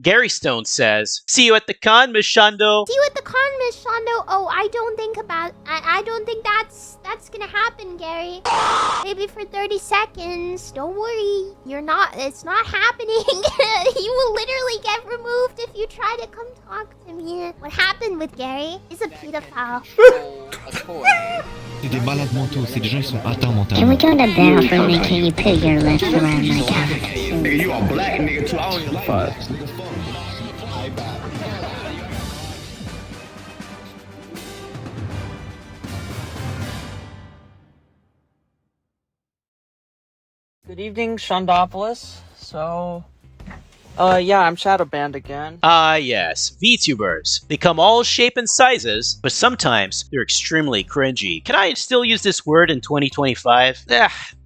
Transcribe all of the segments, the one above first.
Gary Stone says, "See you at the con, Miss Shondo." See you at the con, Miss Shondo. Oh, I don't think that's gonna happen, Gary. Maybe for 30 seconds. Don't worry. It's not happening. You will literally get removed if you try to come talk to me. What happened with Gary is a pedophile. C'est des malades mentaux, c'est des gens qui sont atteints mentalement. Can we go to bed for me? Can you put your lips around my cock? Nigga, you a black nigga too. I don't give a fuck. Good evening, Shondopolis. So, yeah, I'm shadow banned again. Ah, yes, VTubers. They come all shape and sizes, but sometimes they're extremely cringy. Can I still use this word in 2025?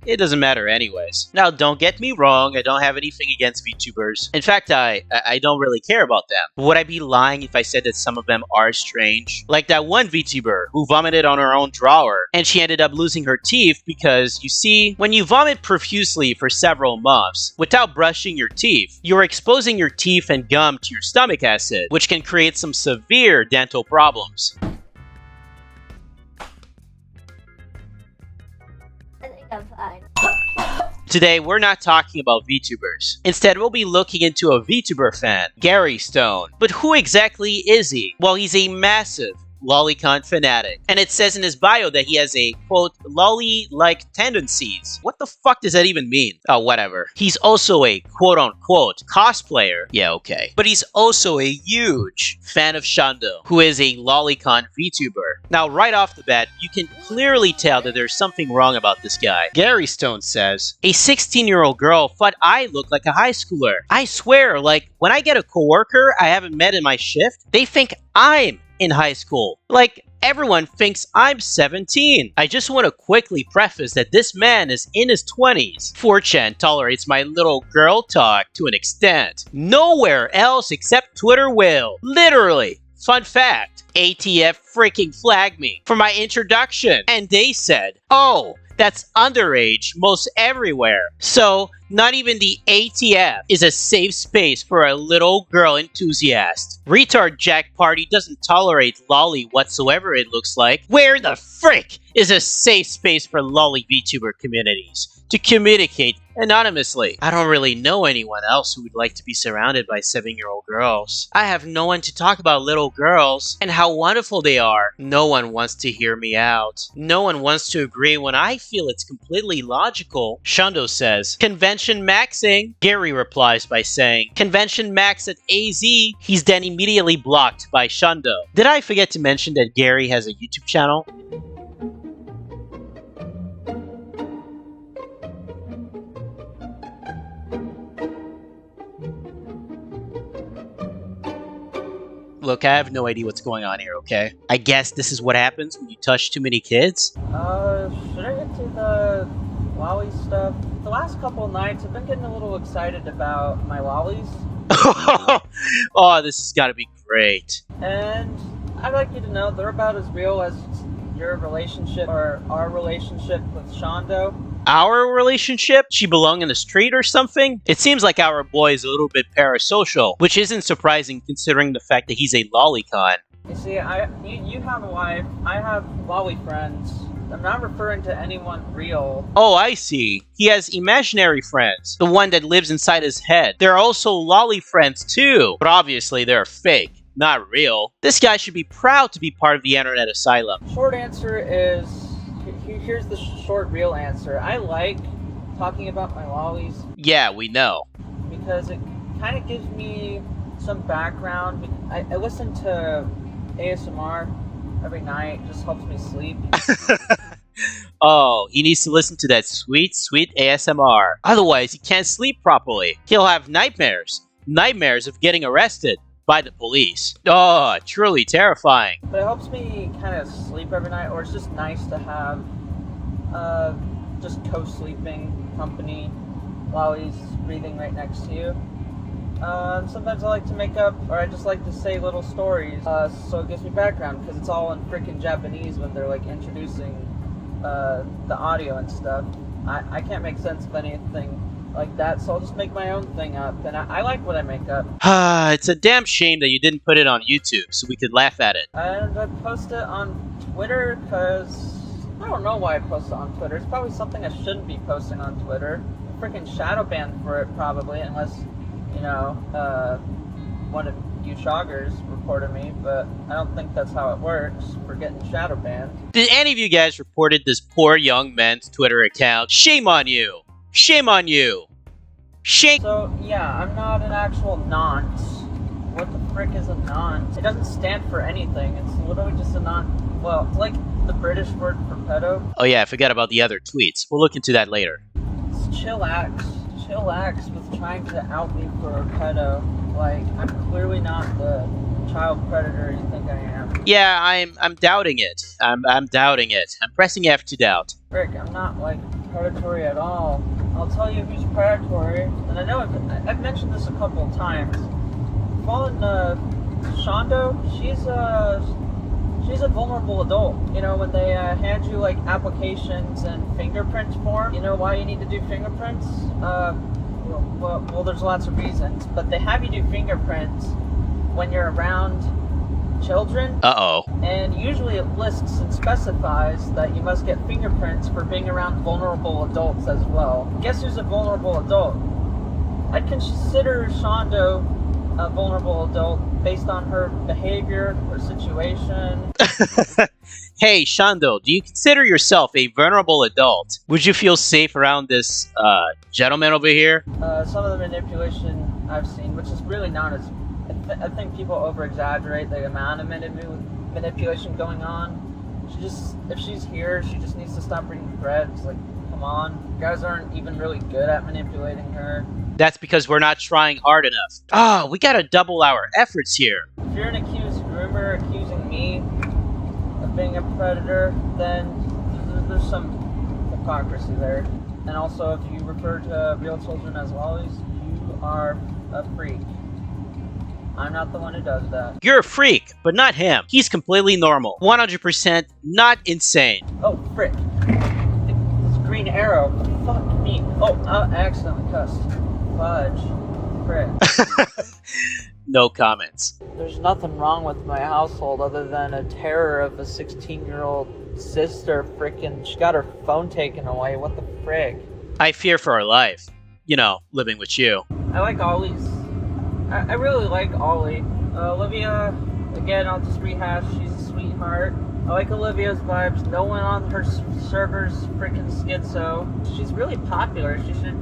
It doesn't matter anyways. Now, don't get me wrong, I don't have anything against VTubers. In fact, I don't really care about them. Would I be lying if I said that some of them are strange? Like that one VTuber who vomited on her own drawer, and she ended up losing her teeth because, you see, when you vomit profusely for several months without brushing your teeth, you're exposing your teeth and gum to your stomach acid, which can create some severe dental problems. I'm fine. Today, we're not talking about VTubers. Instead, we'll be looking into a VTuber fan, Gary Stone. But who exactly is he? Well, he's a massive lolicon fanatic. And it says in his bio that he has a, quote, lolly-like tendencies. What the fuck does that even mean? Oh, whatever. He's also a, quote-unquote, cosplayer. Yeah, okay. But he's also a huge fan of Shondo, who is a lolicon VTuber. Now, right off the bat, you can clearly tell that there's something wrong about this guy. Gary Stone says, "A 16-year-old girl thought I looked like a high schooler. I swear, like, when I get a coworker I haven't met in my shift, they think I'm in high school. Like, everyone thinks I'm 17. I just want to quickly preface that this man is in his 20s. 4chan tolerates my little girl talk to an extent. Nowhere else except Twitter will. Literally. Fun fact, ATF freaking flagged me for my introduction. And they said, oh, that's underage most everywhere. So, not even the ATF is a safe space for a little girl enthusiast. Retard Jack Party doesn't tolerate lolly whatsoever, it looks like. Where the frick is a safe space for lolly VTuber communities to communicate anonymously? I don't really know anyone else who would like to be surrounded by 7-year-old girls. I have no one to talk about little girls and how wonderful they are. No one wants to hear me out. No one wants to agree when I feel it's completely logical." Shondo says, "Convention maxing." Gary replies by saying, "Convention max at AZ." He's then immediately blocked by Shondo. Did I forget to mention that Gary has a YouTube channel? Look, I have no idea what's going on here, okay? I guess this is what happens when you touch too many kids? Should I get to the lolly stuff? The last couple nights, I've been getting a little excited about my lollies. Oh, this has got to be great. And I'd like you to know they're about as real as your relationship or our relationship with Shondo. Our relationship? She belong in the street or something? It seems like our boy is a little bit parasocial, which isn't surprising considering the fact that he's a lolicon. You see, you have a wife, I have lolly friends. I'm not referring to anyone real. Oh, I see. He has imaginary friends, the one that lives inside his head. There are also lolly friends too, but obviously they're fake, not real. This guy should be proud to be part of the internet asylum. Short answer is, here's the short real answer. I like talking about my lollies. Yeah, we know. Because it kind of gives me some background. I listen to ASMR every night. It just helps me sleep. Oh, he needs to listen to that sweet, sweet ASMR. Otherwise, he can't sleep properly. He'll have nightmares. Nightmares of getting arrested by the police. Oh, truly terrifying. But it helps me kind of sleep every night, or it's just nice to have just co-sleeping company while he's breathing right next to you. Sometimes I like to make up, or I just like to say little stories, so it gives me background, because it's all in freaking Japanese when they're like introducing the audio and stuff. I can't make sense of anything like that, so I'll just make my own thing up. And I like what I make up. It's a damn shame that you didn't put it on YouTube so we could laugh at it. And I post it on Twitter because I don't know why I post it on Twitter. It's probably something I shouldn't be posting on Twitter. I'm freaking shadow banned for it probably, unless, you know, one of you shoggers reported me, but I don't think that's how it works for getting shadow banned. Did any of you guys reported this poor young man's Twitter account? Shame on you! Shame on you! Shame! So, yeah, I'm not an actual nonce. What the frick is a nonce? It doesn't stand for anything. It's literally just a well, it's like the British word for pedo. Oh yeah, I forgot about the other tweets. We'll look into that later. It's chillax. Chillax with trying to out me for a pedo. Like, I'm clearly not the child predator you think I am. Yeah, I'm doubting it. I'm doubting it. I'm pressing F to doubt. Frick, I'm not, like, predatory at all. I'll tell you who's predatory, and I know I've mentioned this a couple of times. Fallen, Shondo, she's a vulnerable adult. You know, when they hand you, like, applications and fingerprint form, you know why you need to do fingerprints? Well, there's lots of reasons, but they have you do fingerprints when you're around children. Uh-oh. And usually it lists and specifies that you must get fingerprints for being around vulnerable adults as well. Guess who's a vulnerable adult? I'd consider Shondo a vulnerable adult based on her behavior, her situation. Hey, Shondo, do you consider yourself a vulnerable adult? Would you feel safe around this, gentleman over here? Some of the manipulation I've seen, which is really not as... I think people over-exaggerate the amount of manipulation going on. If she's here, she just needs to stop reading threads. Like, come on. You guys aren't even really good at manipulating her. That's because we're not trying hard enough. Ah, we gotta double our efforts here. If you're an accused groomer accusing me of being a predator, then there's some hypocrisy there. And also, if you refer to real children as lollies, you are a freak. I'm not the one who does that. You're a freak, but not him. He's completely normal. 100% not insane. Oh, frick. This green arrow. Fuck me. Oh, I accidentally cussed. Fudge. Frick. No comments. There's nothing wrong with my household other than a terror of a 16-year-old sister frickin'. She got her phone taken away. What the frick? I fear for her life. You know, living with you. I like Ollie's. I really like Ollie. Olivia, again, I'll just rehash. She's a sweetheart. I like Olivia's vibes. No one on her server's freaking schizo. She's really popular. She should...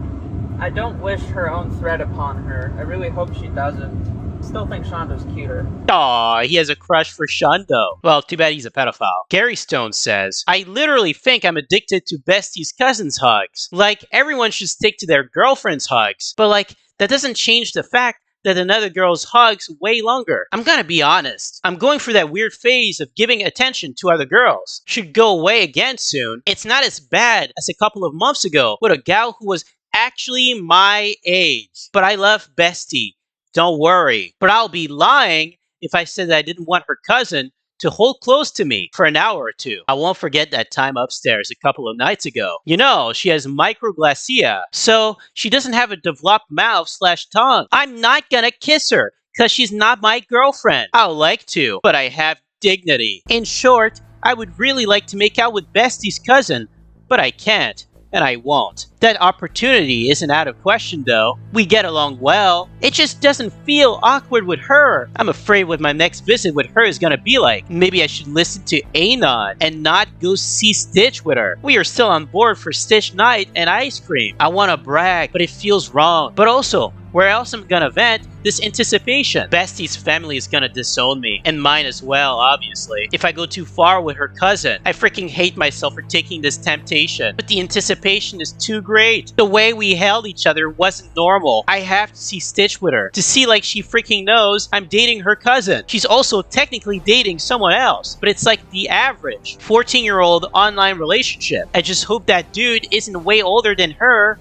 I don't wish her own threat upon her. I really hope she doesn't. Still think Shondo's cuter. Aw, he has a crush for Shondo. Well, too bad he's a pedophile. Gary Stone says, I literally think I'm addicted to Bestie's cousin's hugs. Like, everyone should stick to their girlfriend's hugs. But, like, that doesn't change the fact that another girl's hugs way longer. I'm gonna be honest. I'm going through that weird phase of giving attention to other girls. Should go away again soon. It's not as bad as a couple of months ago with a gal who was actually my age. But I love Bestie. Don't worry. But I'll be lying if I said that I didn't want her cousin to hold close to me for an hour or two. I won't forget that time upstairs a couple of nights ago. You know, she has microglacia, so she doesn't have a developed mouth/tongue. I'm not gonna kiss her, cause she's not my girlfriend. I'd like to, but I have dignity. In short, I would really like to make out with Bestie's cousin, but I can't. And I won't. That opportunity isn't out of question though. We get along well. It just doesn't feel awkward with her. I'm afraid what my next visit with her is gonna be like. Maybe I should listen to Anon and not go see Stitch with her. We are still on board for Stitch night and ice cream. I wanna brag, but it feels wrong. But also, where else I'm gonna vent this anticipation? Bestie's family is gonna disown me, and mine as well, obviously. If I go too far with her cousin, I freaking hate myself for taking this temptation. But the anticipation is too great. The way we held each other wasn't normal. I have to see Stitch with her, to see like she freaking knows I'm dating her cousin. She's also technically dating someone else, but it's like the average 14-year-old online relationship. I just hope that dude isn't way older than her.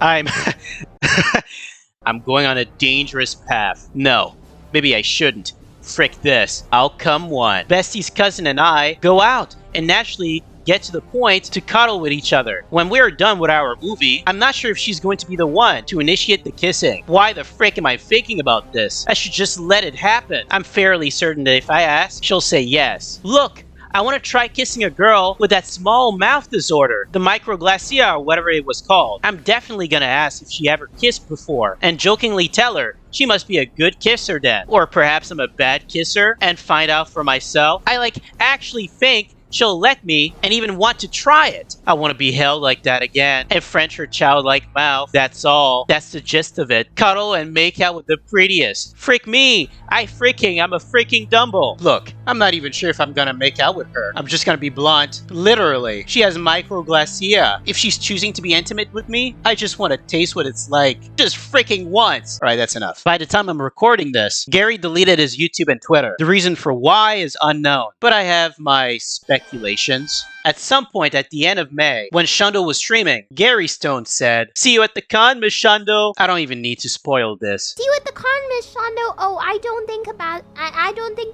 I'm going on a dangerous path. No, maybe I shouldn't. Frick this. I'll come one. Bestie's cousin and I go out, and naturally, get to the point to cuddle with each other. When we're done with our movie, I'm not sure if she's going to be the one to initiate the kissing. Why the frick am I thinking about this? I should just let it happen. I'm fairly certain that if I ask, she'll say yes. Look! I want to try kissing a girl with that small mouth disorder, the microglacia or whatever it was called. I'm definitely gonna ask if she ever kissed before, and jokingly tell her she must be a good kisser then. Or perhaps I'm a bad kisser and find out for myself. I actually think she'll let me and even want to try it. I want to be held like that again and French her childlike mouth. That's all. That's the gist of it. Cuddle and make out with the prettiest. Frick me. I'm a freaking Dumbo. Look, I'm not even sure if I'm gonna make out with her. I'm just gonna be blunt. Literally. She has microglacia. If she's choosing to be intimate with me, I just want to taste what it's like. Just freaking once. Alright, that's enough. By the time I'm recording this, Gary deleted his YouTube and Twitter. The reason for why is unknown, but I have my speculations. At some point at the end of May, when Shondo was streaming, Gary Stone said, "See you at the con, Miss Shondo." I don't even need to spoil this. See you at the con, Miss Shondo. Oh, I don't think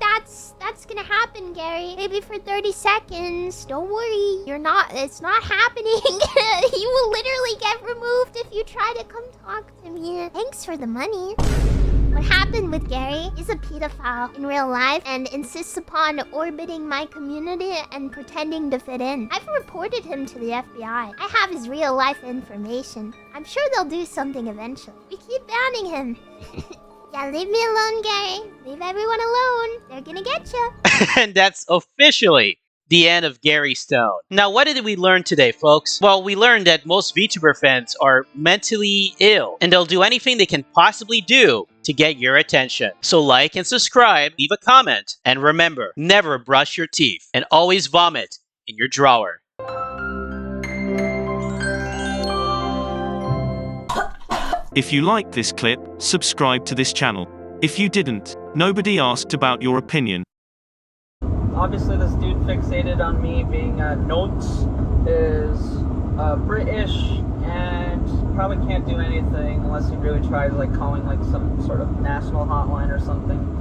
that's gonna happen, Gary. Maybe for 30 seconds. Don't worry. It's not happening. You will literally get removed if you try to come talk to me. Thanks for the money. What happened with Gary is a pedophile in real life and insists upon orbiting my community and pretending to fit in. I've reported him to the FBI. I have his real life information. I'm sure they'll do something eventually. We keep banning him. Yeah, leave me alone, Gary. Leave everyone alone. They're gonna get you. And that's officially the end of Gary Stone. Now, what did we learn today, folks? Well, we learned that most VTuber fans are mentally ill, and they'll do anything they can possibly do to get your attention. So like and subscribe, leave a comment, and remember, never brush your teeth, and always vomit in your drawer. If you liked this clip, subscribe to this channel. If you didn't, nobody asked about your opinion. Obviously, this dude fixated on me being Notes is British and probably can't do anything unless he really tries calling some sort of national hotline or something.